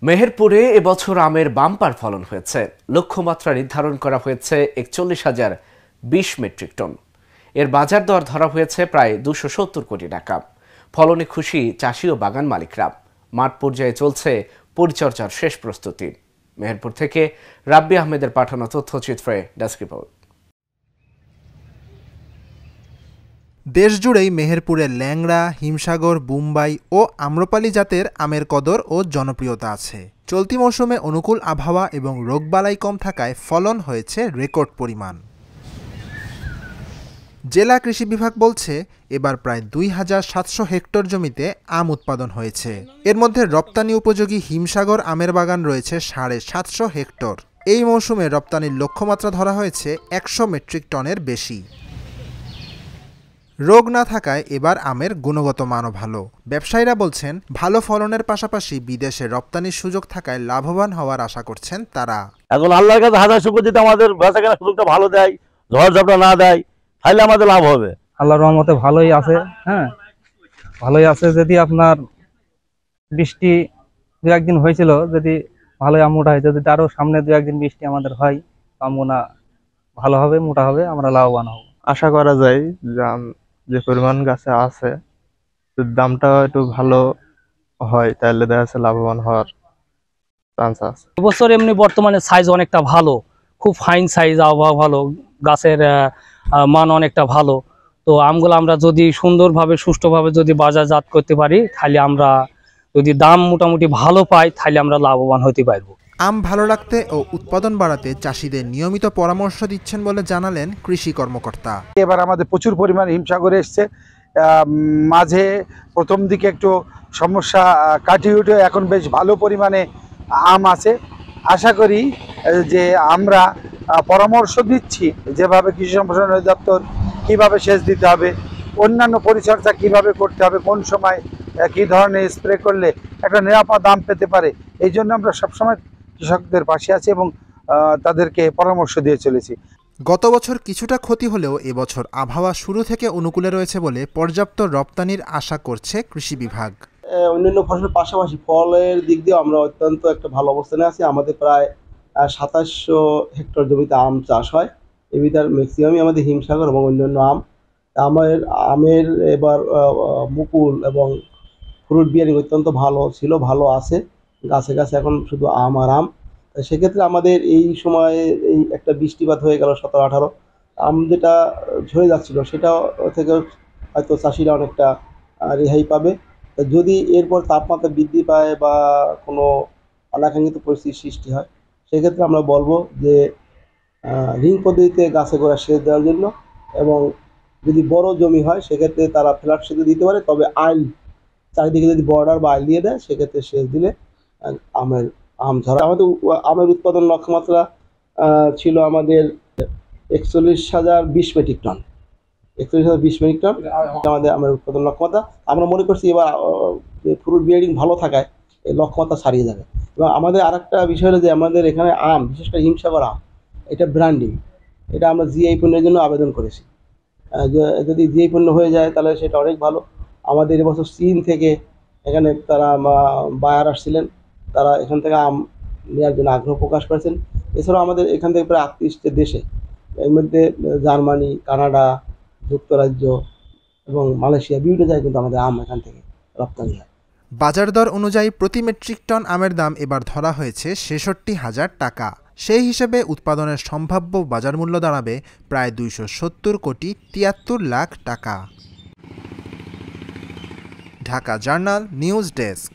মেহেরপুরে এবছর আমের বাম্পার ফলন হয়েছে। লক্ষ্যমাত্রা নির্ধারণ করা হয়েছে ৪১,০২০ মেট্রিক টন। এর বাজার দর ধরা হয়েছে প্রায় ২৭০ কোটি টাকা। ফলনে খুশি চাষি ও বাগান মালিকরা। মাঠ পর্যায়ে চলছে পরিচর্যার শেষ প্রস্তুতি। মেহেরপুর থেকে রাব্বি আহমেদের পাঠানো তথ্যচিত্রে ডেস্ক রিপোর্ট। দেশজুড়েই মেহেরপুরের ল্যাংড়া, হিমসাগর, বুম্বাই ও আম্রপালি জাতের আমের কদর ও জনপ্রিয়তা আছে। চলতি মৌসুমে অনুকূল আবহাওয়া এবং রোগবালাই কম থাকায় ফলন হয়েছে রেকর্ড পরিমাণ। জেলা কৃষি বিভাগ বলছে এবার প্রায় ২,৭০০ হেক্টর জমিতে আম উৎপাদন হয়েছে। এর মধ্যে রপ্তানি উপযোগী হিমসাগর আমের বাগান রয়েছে ৭৫০ হেক্টর। এই মৌসুমে রপ্তানির লক্ষ্যমাত্রা ধরা হয়েছে ১০০ মেট্রিক টনের বেশি। রোগ না থাকায় এবার আমের গুণগত মানও ভালো। ব্যবসায়ীরা বলছেন ভালো ফলনের পাশাপাশি বিদেশে রপ্তানির সুযোগ থাকায় লাভবান হওয়ার আশা করছেন তারা। এখন আল্লাহর কাছে হাজার শুকর যদি আমাদের বেচাকেনার সুযোগটা ভালো দেয়, ঝড় ঝাপটা না দেয়, তাহলে আমাদের লাভ হবে। আল্লাহর রহমতে ভালোই আছে। ভালোই আছে। যদি আপনার বৃষ্টি দু একদিন হয়েছিল, যদি ভালোই আম মোটা হয়েছে, যদি আরো সামনে দু একদিন বৃষ্টি আমাদের হয়, আমগুনা ভালো হবে, মোটা হবে, আমরা লাভবান হব। আশা করা যায় যে পরিমাণ গাছে আছে, দামটা একটু ভালো হয়, তাহলে দেখা যাচ্ছে লাভবান হওয়ার চান্স আছে। এবছর এমনি বর্তমানে সাইজ অনেকটা ভালো, খুব ফাইন সাইজ, আবহাওয়া ভালো, গাছের মান অনেকটা ভালো। তো আমগুলো আমরা যদি সুন্দরভাবে সুষ্ঠুভাবে যদি বাজারজাত করতে পারি, তাহলে আমরা যদি দাম মোটামুটি ভালো পাই, তাহলে আমরা লাভবান হতে পারবো। আম ভালো রাখতে ও উৎপাদন বাড়াতে চাষিদের নিয়মিত পরামর্শ দিচ্ছেন বলে জানালেন কৃষি কর্মকর্তা। এবার আমাদের প্রচুর পরিমাণ হিমসাগরে এসছে। মাঝে প্রথম দিকে একটু সমস্যা কাটিয়ে উঠে এখন বেশ ভালো পরিমাণে আম আছে। আশা করি যে আমরা পরামর্শ দিচ্ছি যেভাবে কৃষি সম্প্রসারণ অধিদপ্তর কীভাবে সেচ দিতে হবে, অন্যান্য পরিচর্যা কিভাবে করতে হবে, কোন সময় কী ধরনের স্প্রে করলে একটা নিরাপদ আম পেতে পারে, এই জন্য আমরা সবসময় কৃষকদের পাশে আছি এবং তাদেরকে পরামর্শ দিয়ে চলেছি। গত বছর কিছুটা ক্ষতি হলেও এবছর আবহাওয়া শুরু থেকে অনুকূলে রয়েছে বলে পর্যাপ্ত রপ্তানির আশা করছে কৃষি বিভাগ। অন্যান্য ফসলের পাশাপাশি ফলের দিক দিয়ে আমরা অত্যন্ত একটা ভালো অবস্থানে আছি। আমাদের প্রায় ২৭০০ হেক্টর জমিতে আম চাষ হয়। এর ভিতর ম্যাক্সিমামই আমাদের হিমসাগর এবং অন্যান্য আম। আমের এবার মুকুল এবং ফ্রুট বিয়ারিং অত্যন্ত ভালো ছিল, ভালো আছে। গাছে গাছে এখন শুধু আম আর আম। সেক্ষেত্রে আমাদের এই সময়ে এই একটা বৃষ্টিপাত হয়ে গেল ১৭-১৮, আম যেটা ঝরে যাচ্ছিল সেটা থেকে হয়তো চাষিরা অনেকটা রেহাই পাবে। যদি এরপর তাপমাত্রা বৃদ্ধি পায় বা কোনো অনাকাঙ্ক্ষিত পরিস্থিতির সৃষ্টি হয়, সেক্ষেত্রে আমরা বলবো যে রিং পদ্ধতিতে গাছে গোড়া সেচ দেওয়ার জন্য, এবং যদি বড় জমি হয় সেক্ষেত্রে তারা ফ্ল্যাট সেচ দিতে পারে। তবে আইল চারিদিকে যদি বর্ডার বা আইল দিয়ে দেয়, সেক্ষেত্রে সেচ দিলে আম ঝরা। আমাদের আমের উৎপাদন লক্ষ্যমাত্রা ছিল আমাদের ৪১,০২০ মেট্রিক টন। ৪১,০২০ মেট্রিক টন আমাদের আমের উৎপাদন লক্ষ্যমাত্রা। আমরা মনে করছি এবার ফ্রুট বিয়ারিং ভালো থাকায় এই লক্ষ্যমাত্রা ছাড়িয়ে যাবে। এবং আমাদের আরেকটা বিষয় হলো যে আমাদের এখানে আম, বিশেষ করে হিমসাগর আম, এটা ব্র্যান্ডিং, এটা আমরা জিআই পণ্যের জন্য আবেদন করেছি। যদি জিআই পণ্য হয়ে যায় তাহলে সেটা অনেক ভালো। আমাদের এবছর চীন থেকে এখানে তারা বায়ার আসছিলেন, তারা এখান থেকে আম নেওয়ার জন্য আগ্রহ প্রকাশ করেছেন। এছাড়াও আমাদের এখান থেকে প্রায় ৩৮টি দেশে, এর মধ্যে জার্মানি, কানাডা, যুক্তরাজ্য এবং মালয়েশিয়া, বিভিন্ন জায়গায় কিন্তু আমাদের আম এখান থেকে রপ্তানি হয়। বাজার দর অনুযায়ী প্রতি মেট্রিক টন আমের দাম এবার ধরা হয়েছে ৬৬,০০০ টাকা। সেই হিসেবে উৎপাদনের সম্ভাব্য বাজার মূল্য দাঁড়াবে প্রায় ২৭০ কোটি ৭৩ লাখ টাকা। Dhaka journal news desk.